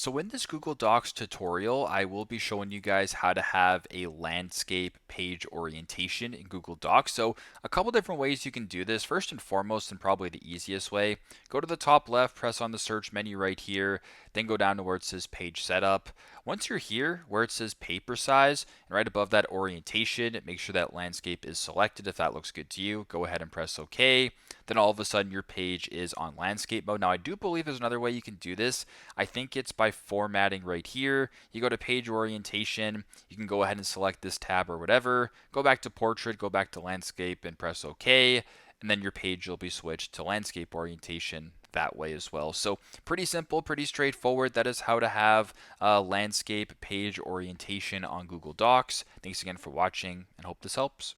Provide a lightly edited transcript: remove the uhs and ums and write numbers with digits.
So in this Google Docs tutorial, I will be showing you guys how to have a landscape page orientation in Google Docs. So a couple different ways you can do this. First and foremost, and probably the easiest way, go to the top left, press on the search menu right here, then go down to where it says page setup. Once you're here, where it says paper size, and right above that orientation, make sure that landscape is selected. If that looks good to you, go ahead and press OK. Then all of a sudden your page is on landscape mode. Now I do believe there's another way you can do this. I think it's by formatting right here. You go to page orientation, you can go ahead and select this tab or whatever, go back to portrait, go back to landscape and press OK, and then your page will be switched to landscape orientation that way as well. So pretty simple, pretty straightforward. That is how to have landscape page orientation on Google Docs. Thanks again for watching and hope this helps.